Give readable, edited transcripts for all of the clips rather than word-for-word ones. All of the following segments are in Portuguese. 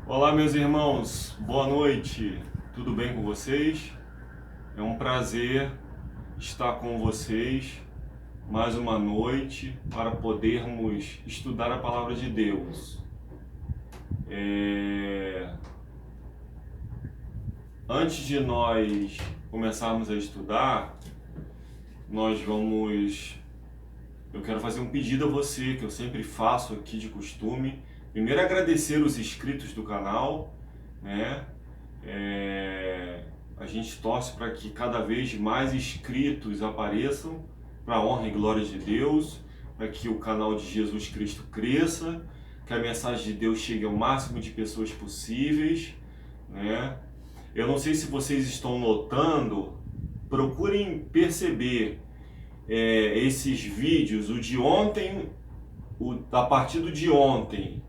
Olá, meus irmãos, boa noite, tudo bem com vocês? É um prazer estar com vocês mais uma noite para podermos estudar a palavra de Deus. Antes de nós começarmos a estudar, eu quero fazer um pedido a você, que eu sempre faço aqui de costume. Primeiro, agradecer os inscritos do canal, né? A gente torce para que cada vez mais inscritos apareçam, para a honra e glória de Deus, para que o canal de Jesus Cristo cresça, que a mensagem de Deus chegue ao máximo de pessoas possíveis, né? Eu não sei se vocês estão notando, procurem perceber esses vídeos, o de ontem, a partir do de ontem,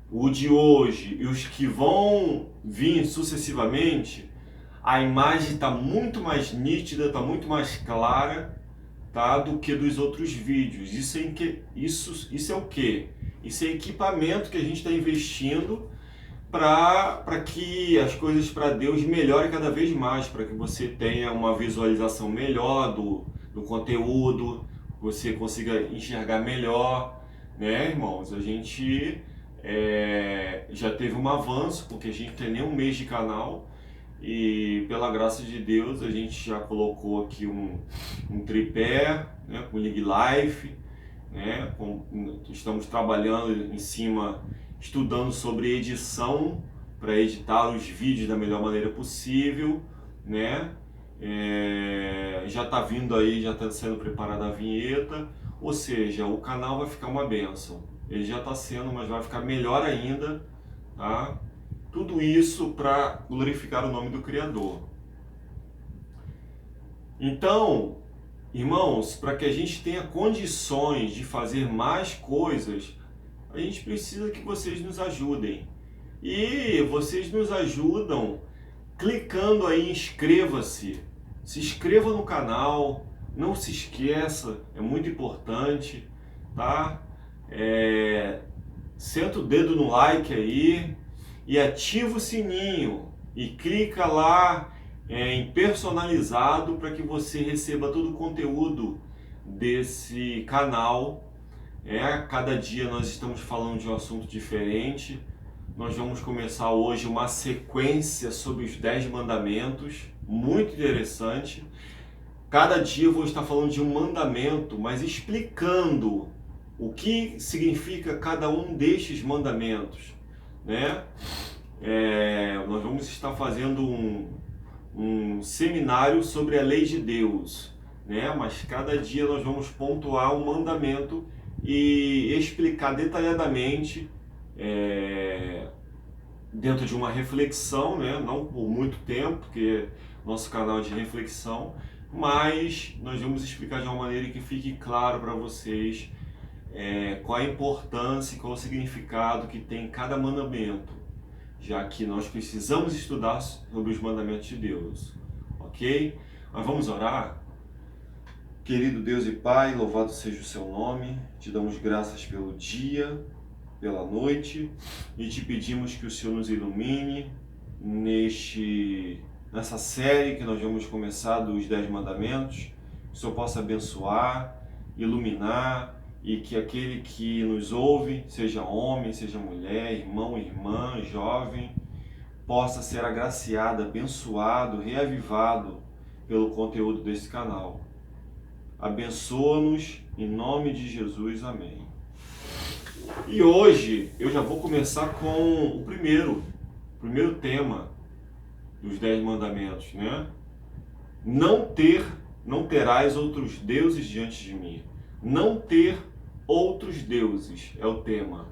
o de hoje e os que vão vir sucessivamente, a imagem está muito mais nítida, está muito mais clara, tá, do que dos outros vídeos. Isso é o quê? Isso é equipamento que a gente está investindo para que as coisas para Deus melhorem cada vez mais, para que você tenha uma visualização melhor do conteúdo, você consiga enxergar melhor, né, irmãos? A gente já teve um avanço, porque a gente tem nem um mês de canal, e pela graça de Deus a gente já colocou aqui um tripé, né, com Lig Life, né, estamos trabalhando em cima, estudando sobre edição, para editar os vídeos da melhor maneira possível, né? Já está vindo aí, já está sendo preparada a vinheta, ou seja, o canal vai ficar uma bênção. Ele já está sendo, mas vai ficar melhor ainda, tá? Tudo isso para glorificar o nome do Criador. Então, irmãos, para que a gente tenha condições de fazer mais coisas, a gente precisa que vocês nos ajudem. E vocês nos ajudam clicando aí em inscreva-se. Se inscreva no canal, não se esqueça, é muito importante, tá? Senta o dedo no like aí e ativa o sininho e clica lá em personalizado para que você receba todo o conteúdo desse canal. Cada dia nós estamos falando de um assunto diferente. Nós vamos começar hoje uma sequência sobre os 10 mandamentos, muito interessante. Cada dia eu vou estar falando de um mandamento, mas explicando o que significa cada um destes mandamentos, né? Nós vamos estar fazendo um seminário sobre a lei de Deus, né? Mas cada dia nós vamos pontuar um mandamento e explicar detalhadamente, dentro de uma reflexão, né? Não por muito tempo, porque nosso canal é de reflexão, mas nós vamos explicar de uma maneira que fique claro para vocês qual a importância e qual o significado que tem cada mandamento, já que nós precisamos estudar sobre os mandamentos de Deus, ok? Mas vamos orar? Querido Deus e Pai, louvado seja o seu nome, te damos graças pelo dia, pela noite, e te pedimos que o Senhor nos ilumine nessa série que nós vamos começar dos 10 mandamentos, que o Senhor possa abençoar, iluminar, e que aquele que nos ouve, seja homem, seja mulher, irmão, irmã, jovem, possa ser agraciado, abençoado, reavivado pelo conteúdo desse canal. Abençoa-nos em nome de Jesus, amém. E hoje eu já vou começar com o primeiro tema dos 10 mandamentos, né? Não terás outros deuses diante de mim. Não ter outros deuses é o tema.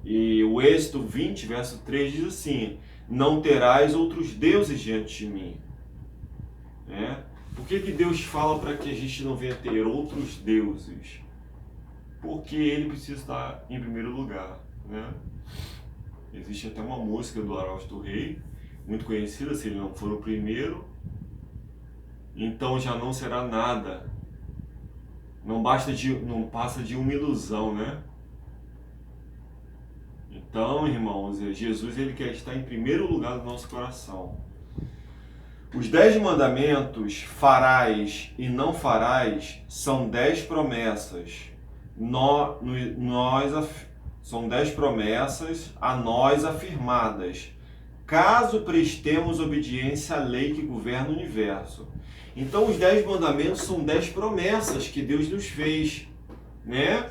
E o Êxodo 20, verso 3 diz assim: não terás outros deuses diante de mim. Por que Deus fala para que a gente não venha ter outros deuses? Porque ele precisa estar em primeiro lugar, né? Existe até uma música do Araujo do Rei, muito conhecida: se ele não for o primeiro, então já não será nada. Não passa de uma ilusão, né? Então, irmãos, Jesus ele quer estar em primeiro lugar do nosso coração. Os 10 mandamentos, farás e não farás, são 10 promessas. São 10 promessas a nós afirmadas, caso prestemos obediência à lei que governa o universo. Então, os 10 mandamentos são 10 promessas que Deus nos fez, né?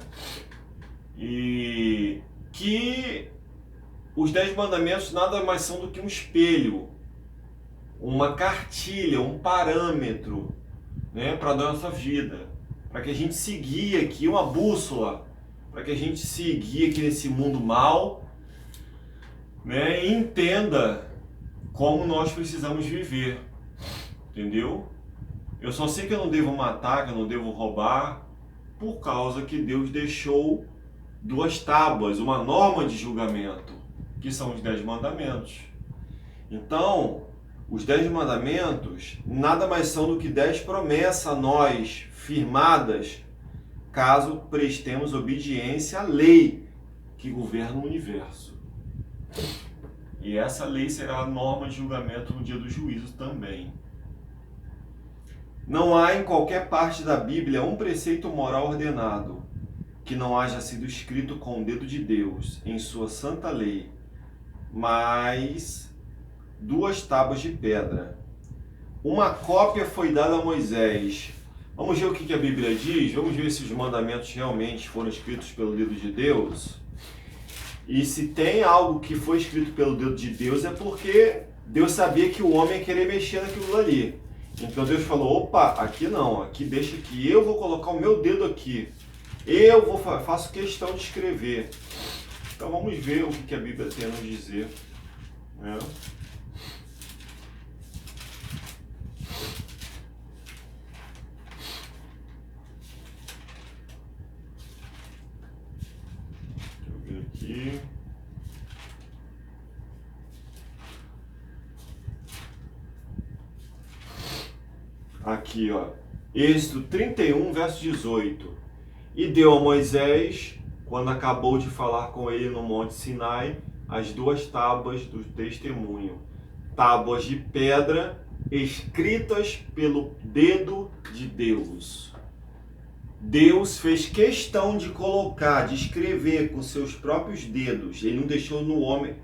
E que os 10 mandamentos nada mais são do que um espelho, uma cartilha, um parâmetro, né, para a nossa vida, para que a gente se guie aqui, uma bússola, para que a gente se guie aqui nesse mundo mal, né, e entenda como nós precisamos viver, entendeu? Eu só sei que eu não devo matar, que eu não devo roubar, por causa que Deus deixou 2 tábuas, uma norma de julgamento, que são os 10 mandamentos. Então, os 10 mandamentos nada mais são do que 10 promessas a nós, firmadas, caso prestemos obediência à lei que governa o universo. E essa lei será a norma de julgamento no dia do juízo também. Não há em qualquer parte da Bíblia um preceito moral ordenado que não haja sido escrito com o dedo de Deus em sua santa lei, mas 2 tábuas de pedra. Uma cópia foi dada a Moisés. Vamos ver o que a Bíblia diz? Vamos ver se os mandamentos realmente foram escritos pelo dedo de Deus. E se tem algo que foi escrito pelo dedo de Deus, é porque Deus sabia que o homem ia querer mexer naquilo ali. Então Deus falou, opa, aqui não, aqui deixa que eu vou colocar o meu dedo aqui. Faço questão de escrever. Então vamos ver o que a Bíblia tem a nos dizer, né? Deixa eu ver aqui. Aqui, ó. Êxodo 31, verso 18. E deu a Moisés, quando acabou de falar com ele no Monte Sinai, as 2 tábuas do testemunho. Tábuas de pedra, escritas pelo dedo de Deus. Deus fez questão de colocar, de escrever com seus próprios dedos. Ele não deixou no homem.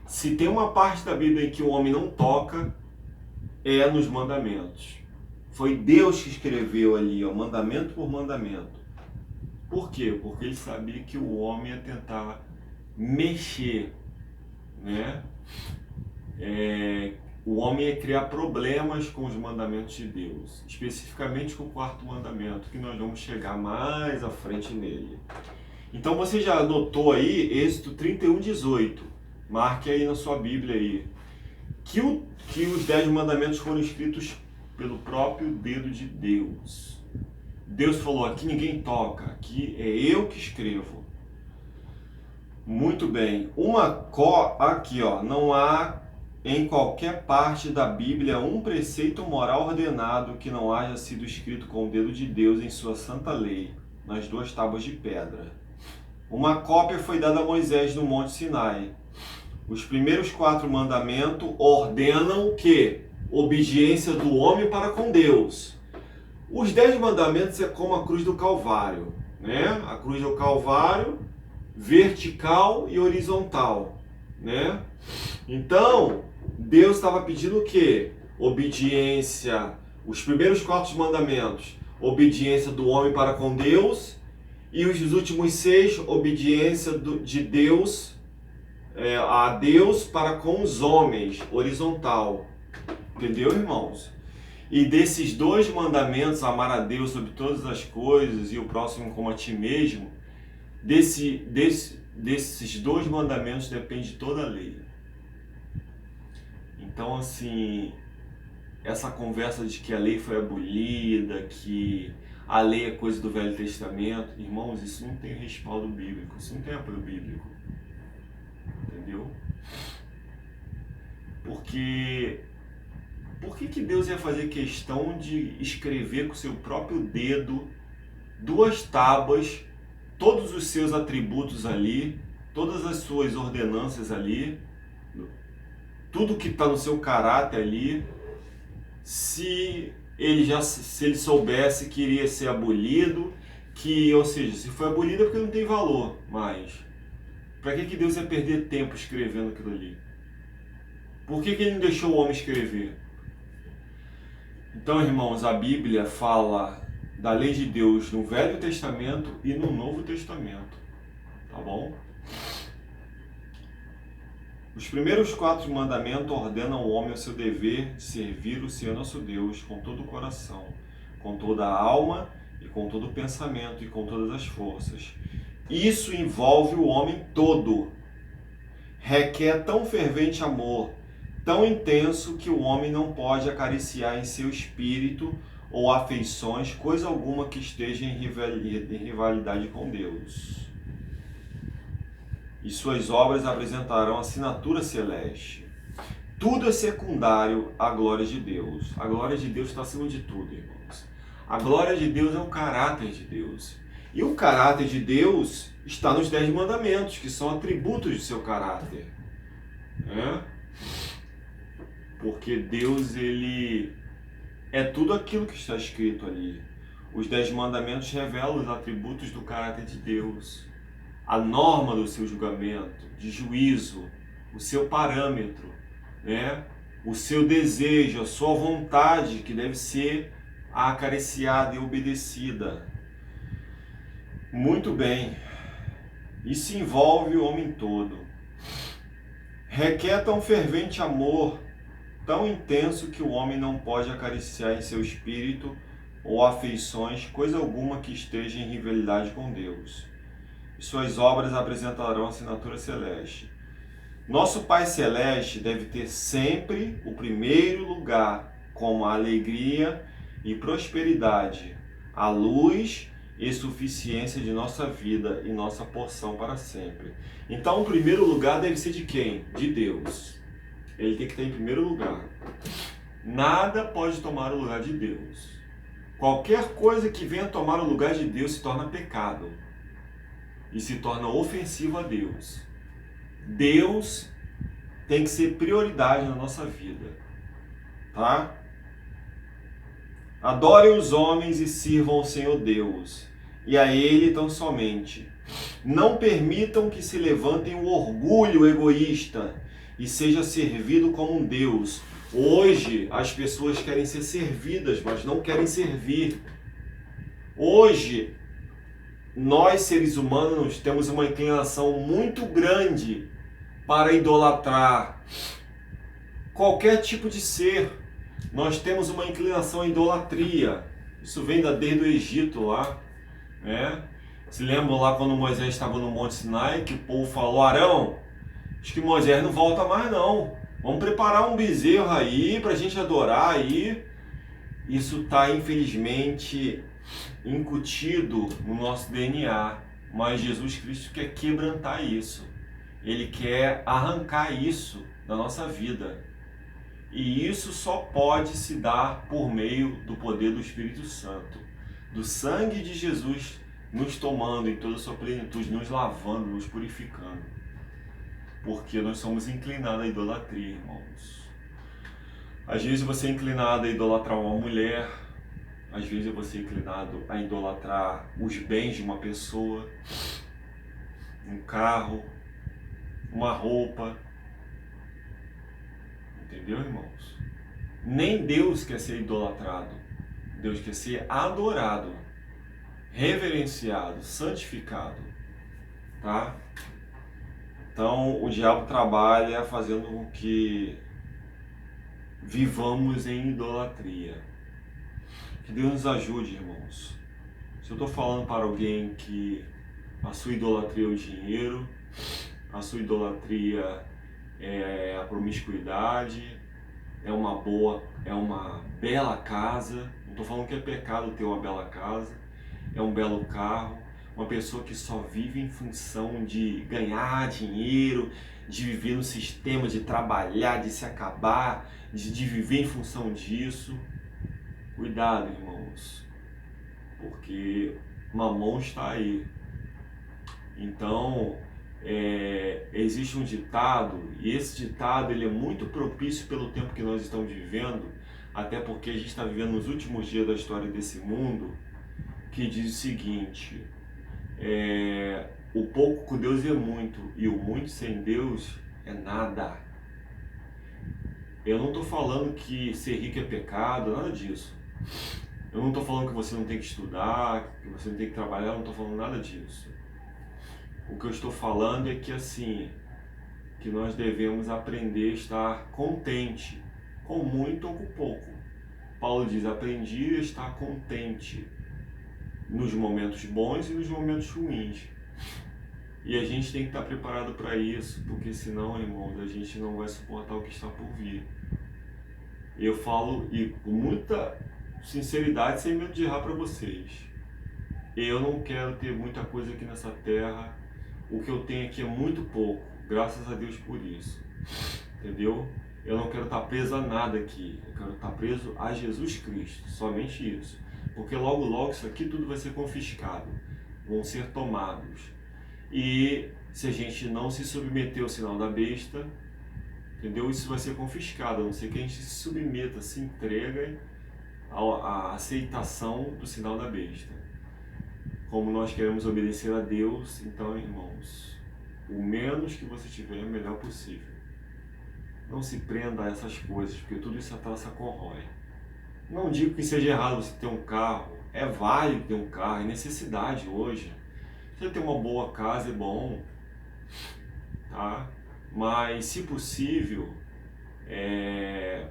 Se tem uma parte da Bíblia em que o homem não toca, é nos mandamentos. Foi Deus que escreveu ali, ó, mandamento por mandamento. Por quê? Porque ele sabia que o homem ia tentar mexer, né? O homem ia criar problemas com os mandamentos de Deus, especificamente com o 4º mandamento, que nós vamos chegar mais à frente nele. Então você já anotou aí, Êxodo 31, 18. Marque aí na sua Bíblia aí. Que os 10 mandamentos foram escritos pelo próprio dedo de Deus. Deus falou, aqui ninguém toca, aqui é eu que escrevo. Muito bem. Aqui, ó, não há em qualquer parte da Bíblia um preceito moral ordenado que não haja sido escrito com o dedo de Deus em sua santa lei, nas 2 tábuas de pedra. Uma cópia foi dada a Moisés no Monte Sinai. Os primeiros 4 mandamentos ordenam o quê? Obediência do homem para com Deus. Os 10 mandamentos é como a cruz do Calvário, né? A cruz do Calvário, vertical e horizontal, né? Então, Deus estava pedindo o quê? Obediência. Os primeiros 4 mandamentos, obediência do homem para com Deus, e os últimos 6, obediência de Deus a Deus para com os homens, horizontal. Entendeu, irmãos? E desses 2 mandamentos, amar a Deus sobre todas as coisas e o próximo como a ti mesmo, desses 2 mandamentos depende toda a lei. Então, assim, essa conversa de que a lei foi abolida, que a lei é coisa do Velho Testamento, irmãos, isso não tem respaldo bíblico, isso não tem apoio bíblico. Entendeu? Porque por que Deus ia fazer questão de escrever com seu próprio dedo 2 tábuas, todos os seus atributos ali, todas as suas ordenanças ali, tudo que está no seu caráter ali, se ele soubesse que iria ser abolido, ou seja, se foi abolido é porque não tem valor mais. Para que Deus ia perder tempo escrevendo aquilo ali? Por que ele não deixou o homem escrever? Então, irmãos, a Bíblia fala da lei de Deus no Velho Testamento e no Novo Testamento, tá bom? Os primeiros 4 mandamentos ordenam ao homem o seu dever de servir o Senhor nosso Deus com todo o coração, com toda a alma e com todo o pensamento e com todas as forças. Isso envolve o homem todo. Requer tão fervente amor, tão intenso que o homem não pode acariciar em seu espírito ou afeições coisa alguma que esteja em rivalidade com Deus. E suas obras apresentarão assinatura celeste. Tudo é secundário à glória de Deus. A glória de Deus está acima de tudo, irmãos. A glória de Deus é o caráter de Deus. E o caráter de Deus está nos 10 mandamentos, que são atributos de seu caráter. Porque Deus, ele é tudo aquilo que está escrito ali. Os 10 mandamentos revelam os atributos do caráter de Deus. A norma do seu julgamento, de juízo, o seu parâmetro, o seu desejo, a sua vontade, que deve ser acariciada e obedecida. Muito bem. Isso envolve o homem todo. Requer tão fervente amor, tão intenso que o homem não pode acariciar em seu espírito ou afeições coisa alguma que esteja em rivalidade com Deus. E suas obras apresentarão assinatura celeste. Nosso Pai Celeste deve ter sempre o primeiro lugar como a alegria e prosperidade, a luz e suficiência de nossa vida e nossa porção para sempre. Então, o primeiro lugar deve ser de quem? De Deus. Ele tem que estar em primeiro lugar. Nada pode tomar o lugar de Deus. Qualquer coisa que venha tomar o lugar de Deus se torna pecado e se torna ofensivo a Deus. Deus tem que ser prioridade na nossa vida, tá? Adorem os homens e sirvam ao Senhor Deus, e a Ele tão somente. Não permitam que se levantem o orgulho egoísta e seja servido como um Deus. Hoje as pessoas querem ser servidas, mas não querem servir. Hoje nós, seres humanos, temos uma inclinação muito grande para idolatrar qualquer tipo de ser. Nós temos uma inclinação à idolatria. Isso vem desde o Egito lá. Se lembram lá quando Moisés estava no Monte Sinai, que o povo falou: Arão, acho que Moisés não volta mais não. Vamos preparar um bezerro aí para a gente adorar aí. Isso está, infelizmente, incutido no nosso DNA. Mas Jesus Cristo quer quebrantar isso. Ele quer arrancar isso da nossa vida. E isso só pode se dar por meio do poder do Espírito Santo. Do sangue de Jesus nos tomando em toda a sua plenitude, nos lavando, nos purificando. Porque nós somos inclinados à idolatria, irmãos. Às vezes você é inclinado a idolatrar uma mulher, às vezes você é inclinado a idolatrar os bens de uma pessoa, um carro, uma roupa. Entendeu, irmãos? Nem Deus quer ser idolatrado. Deus quer ser adorado, reverenciado, santificado. Tá? Então, o diabo trabalha fazendo com que vivamos em idolatria. Que Deus nos ajude, irmãos. Se eu estou falando para alguém que a sua idolatria é o dinheiro, a sua idolatria é a promiscuidade, é uma bela casa. Não estou falando que é pecado ter uma bela casa, é um belo carro, uma pessoa que só vive em função de ganhar dinheiro, de viver no sistema, de trabalhar, de se acabar, de viver em função disso. Cuidado, irmãos, porque Mamon está aí. Então, existe um ditado, e esse ditado ele é muito propício pelo tempo que nós estamos vivendo, até porque a gente está vivendo nos últimos dias da história desse mundo, que diz o seguinte: o pouco com Deus é muito, e o muito sem Deus é nada. Eu não estou falando que ser rico é pecado, nada disso. Eu não estou falando que você não tem que estudar, que você não tem que trabalhar, eu não estou falando nada disso. O que eu estou falando é que assim, que nós devemos aprender a estar contente com muito ou com pouco. Paulo diz: aprendi a estar contente nos momentos bons e nos momentos ruins. E a gente tem que estar preparado para isso, porque senão, irmãos, a gente não vai suportar o que está por vir. Eu falo e com muita sinceridade, sem medo de errar para vocês. Eu não quero ter muita coisa aqui nessa terra. O que eu tenho aqui é muito pouco, graças a Deus por isso. Entendeu? Eu não quero estar preso a nada aqui. Eu quero estar preso a Jesus Cristo, somente isso. Porque logo, logo isso aqui tudo vai ser confiscado. Vão ser tomados. E se a gente não se submeter ao sinal da besta, entendeu? Isso vai ser confiscado, a não ser que a gente se submeta, se entregue à aceitação do sinal da besta. Como nós queremos obedecer a Deus, então, irmãos, o menos que você tiver é o melhor possível. Não se prenda a essas coisas, porque tudo isso atrasa, corrói. Não digo que seja errado você ter um carro, é válido ter um carro, é necessidade hoje. Você ter uma boa casa é bom, tá? Mas, se possível,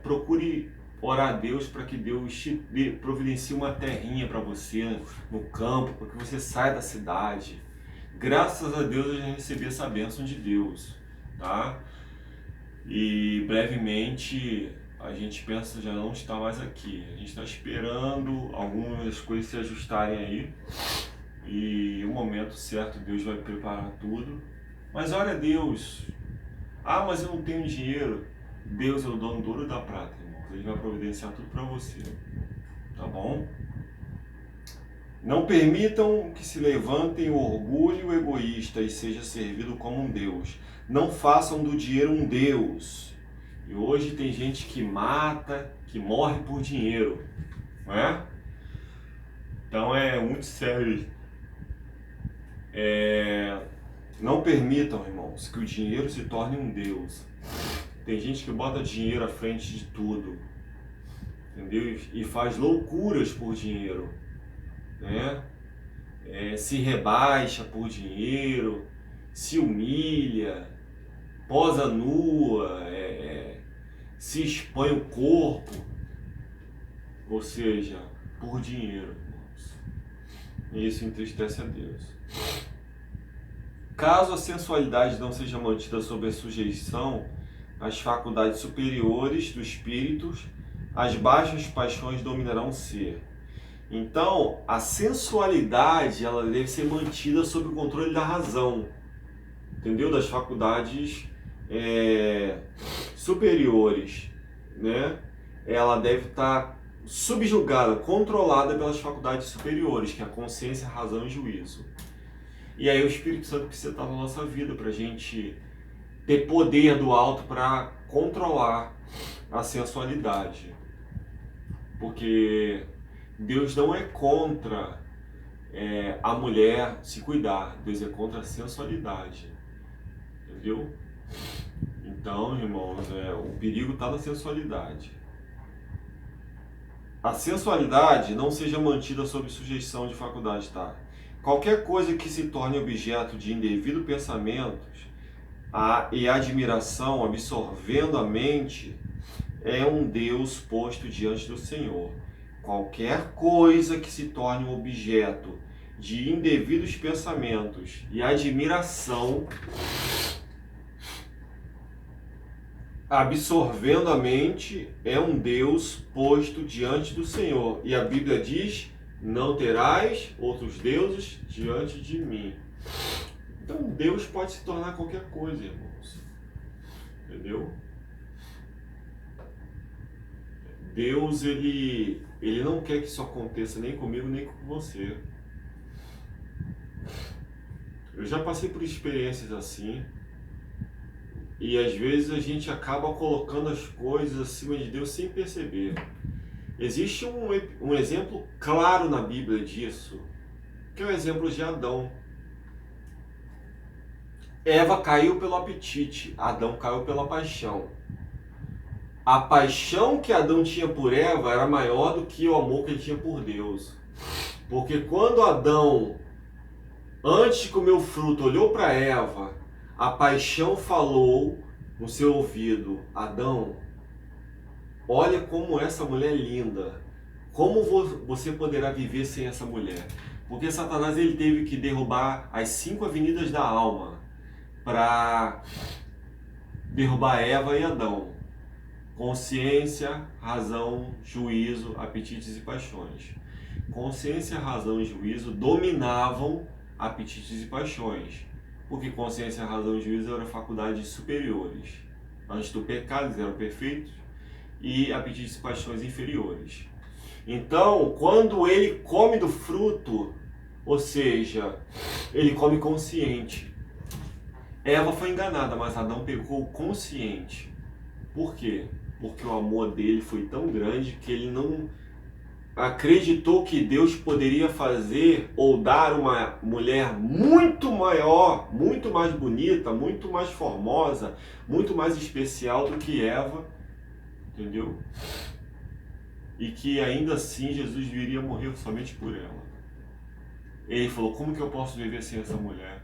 procure orar a Deus para que Deus te providencie uma terrinha para você no campo, para que você saia da cidade. Graças a Deus eu já recebi essa bênção de Deus, tá? E brevemente a gente pensa já não estar mais aqui. A gente está esperando algumas coisas se ajustarem aí. E o momento certo Deus vai preparar tudo. Mas olha a Deus. Ah, mas eu não tenho dinheiro. Deus é o dono do ouro e da prata, irmãos. Ele vai providenciar tudo para você. Tá bom? Não permitam que se levantem o orgulho egoísta e seja servido como um Deus. Não façam do dinheiro um Deus. E hoje tem gente que mata, que morre por dinheiro. Não é? Então é muito sério. Não permitam, irmãos, que o dinheiro se torne um Deus. Tem gente que bota dinheiro à frente de tudo, entendeu? E faz loucuras por dinheiro, né? Se rebaixa por dinheiro, se humilha, posa nua, se expõe o corpo, ou seja, por dinheiro, irmãos. E isso entristece a Deus. Caso a sensualidade não seja mantida sob a sujeição às faculdades superiores do espírito, as baixas paixões dominarão o ser. Então, a sensualidade ela deve ser mantida sob o controle da razão, entendeu? Das faculdades superiores, né? Ela deve estar subjugada, controlada pelas faculdades superiores, que é a consciência, a razão e o juízo. E aí o Espírito Santo precisa estar na nossa vida para a gente ter poder do alto para controlar a sensualidade. Porque Deus não é contra a mulher se cuidar, Deus é contra a sensualidade. Entendeu? Então, irmãos, o perigo está na sensualidade. A sensualidade não seja mantida sob sujeição de faculdade, tá? Qualquer coisa que se torne objeto de indevido pensamento e admiração, absorvendo a mente, é um Deus posto diante do Senhor. Qualquer coisa que se torne um objeto de indevidos pensamentos e admiração, absorvendo a mente, é um Deus posto diante do Senhor. E a Bíblia diz: não terás outros deuses diante de mim. Então Deus pode se tornar qualquer coisa, irmãos. Entendeu? Deus, ele não quer que isso aconteça nem comigo, nem com você. Eu já passei por experiências assim, e às vezes a gente acaba colocando as coisas acima de Deus sem perceber. Existe um exemplo claro na Bíblia disso, que é o exemplo de Adão. Eva caiu pelo apetite, Adão caiu pela paixão. A paixão que Adão tinha por Eva era maior do que o amor que ele tinha por Deus. Porque quando Adão, antes de comer o fruto, olhou para Eva, a paixão falou no seu ouvido: Adão, olha como essa mulher é linda. Como você poderá viver sem essa mulher? Porque Satanás ele teve que derrubar as 5 avenidas da alma para derrubar Eva e Adão. Consciência, razão, juízo, apetites e paixões. Consciência, razão e juízo dominavam apetites e paixões. Porque consciência, razão e juízo eram faculdades superiores. Antes do pecado, eles eram perfeitos. E apetites e paixões inferiores. Então, quando ele come do fruto, ou seja, ele come consciente. Eva foi enganada, mas Adão pecou consciente. Por quê? Porque o amor dele foi tão grande que ele não acreditou que Deus poderia fazer ou dar uma mulher muito maior, muito mais bonita, muito mais formosa, muito mais especial do que Eva, entendeu? E que ainda assim Jesus viria morrer somente por ela. Ele falou: como que eu posso viver sem essa mulher?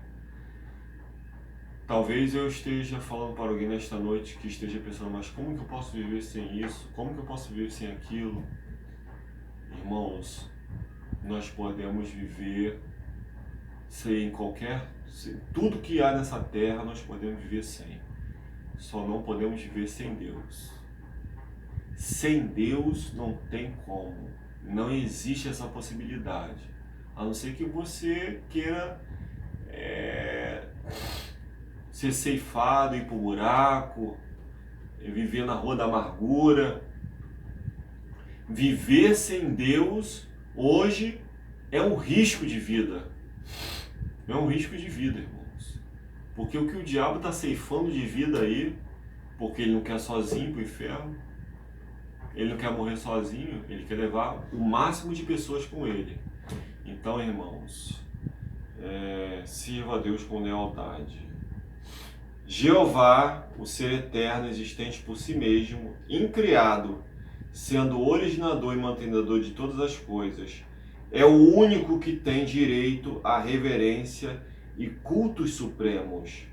Talvez eu esteja falando para alguém nesta noite que esteja pensando: mas como que eu posso viver sem isso? Como que eu posso viver sem aquilo? Irmãos, nós podemos viver sem tudo que há nessa terra nós podemos viver sem. Só não podemos viver sem Deus. Sem Deus não tem como. Não existe essa possibilidade. A não ser que você queira ser ceifado, ir para o buraco, viver na rua da amargura. Viver sem Deus hoje é um risco de vida. É um risco de vida, irmãos. Porque o que o diabo está ceifando de vida aí, porque ele não quer sozinho para o inferno, ele não quer morrer sozinho, ele quer levar o máximo de pessoas com ele. Então, irmãos, sirva a Deus com lealdade. Jeová, o ser eterno, existente por si mesmo, incriado, sendo o originador e mantenedor de todas as coisas, é o único que tem direito à reverência e cultos supremos.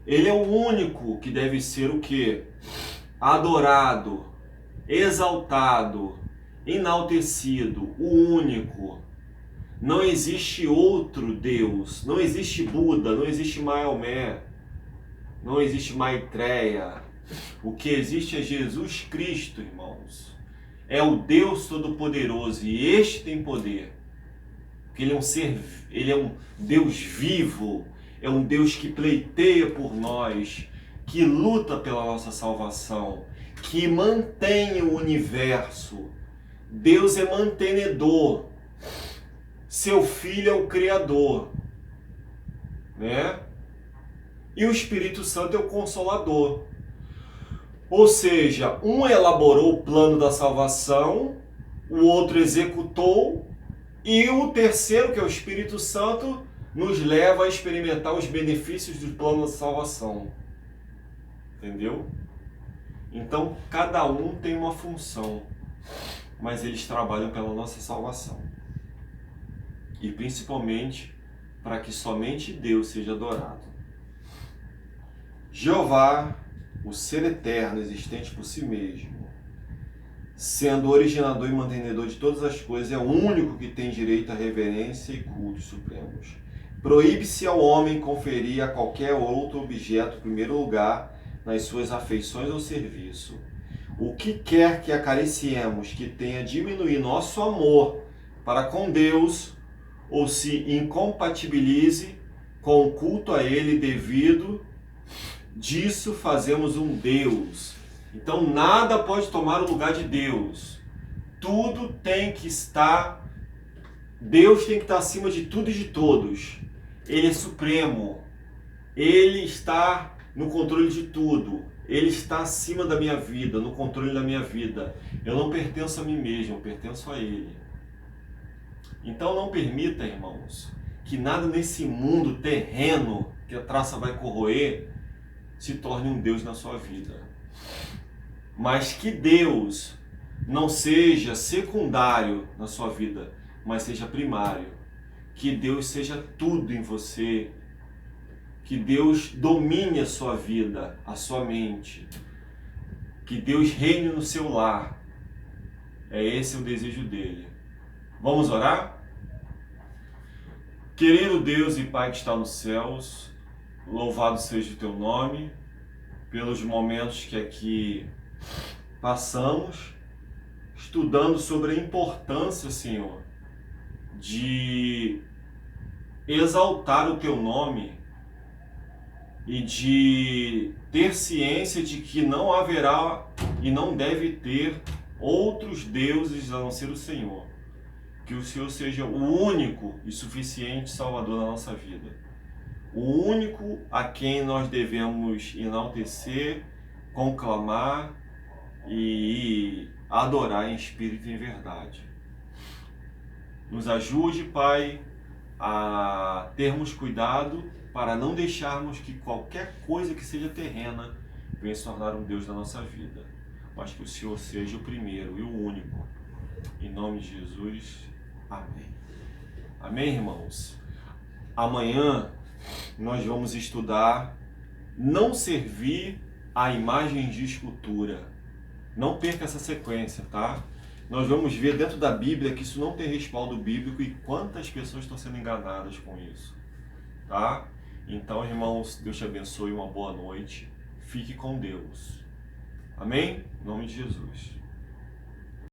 Ele é o único que deve ser o quê? Adorado, exaltado, enaltecido, o único. Não existe outro Deus, não existe Buda, não existe Maomé, não existe Maitreya. O que existe é Jesus Cristo, irmãos. É o Deus Todo-Poderoso e este tem poder. Porque ele é um Deus vivo, é um Deus que pleiteia por nós, que luta pela nossa salvação, que mantém o universo. Deus é mantenedor. Seu Filho é o Criador, né? E o Espírito Santo é o Consolador. Ou seja, um elaborou o plano da salvação, o outro executou, e o terceiro, que é o Espírito Santo, nos leva a experimentar os benefícios do plano da salvação. Entendeu? Então, cada um tem uma função, mas eles trabalham pela nossa salvação. E principalmente para que somente Deus seja adorado. Jeová, o ser eterno, existente por si mesmo, sendo originador e mantenedor de todas as coisas, é o único que tem direito à reverência e cultos supremos. Proíbe-se ao homem conferir a qualquer outro objeto primeiro lugar nas suas afeições ou serviço. O que quer que acariciemos que tenha diminuído nosso amor para com Deus, ou se incompatibilize com o culto a Ele devido, disso fazemos um Deus. Então nada pode tomar o lugar de Deus. Tudo tem que estar, Deus tem que estar acima de tudo e de todos. Ele é supremo. Ele está no controle de tudo. Ele está acima da minha vida, no controle da minha vida. Eu não pertenço a mim mesmo, eu pertenço a Ele. Então não permita, irmãos, que nada nesse mundo terreno que a traça vai corroer se torne um Deus na sua vida. Mas que Deus não seja secundário na sua vida, mas seja primário. Que Deus seja tudo em você. Que Deus domine a sua vida, a sua mente. Que Deus reine no seu lar. É esse o desejo dele. Vamos orar? Querido Deus e Pai que está nos céus, louvado seja o teu nome pelos momentos que aqui passamos, estudando sobre a importância, Senhor, de exaltar o teu nome e de ter ciência de que não haverá e não deve ter outros deuses a não ser o Senhor. Que o Senhor seja o único e suficiente Salvador da nossa vida. O único a quem nós devemos enaltecer, conclamar e adorar em espírito e em verdade. Nos ajude, Pai, a termos cuidado para não deixarmos que qualquer coisa que seja terrena venha se tornar um Deus da nossa vida, mas que o Senhor seja o primeiro e o único. Em nome de Jesus, amém. Amém, irmãos? Amanhã nós vamos estudar não servir a imagens de escultura. Não perca essa sequência, tá? Nós vamos ver dentro da Bíblia que isso não tem respaldo bíblico e quantas pessoas estão sendo enganadas com isso, tá? Então, irmãos, Deus te abençoe, uma boa noite. Fique com Deus. Amém? Em nome de Jesus.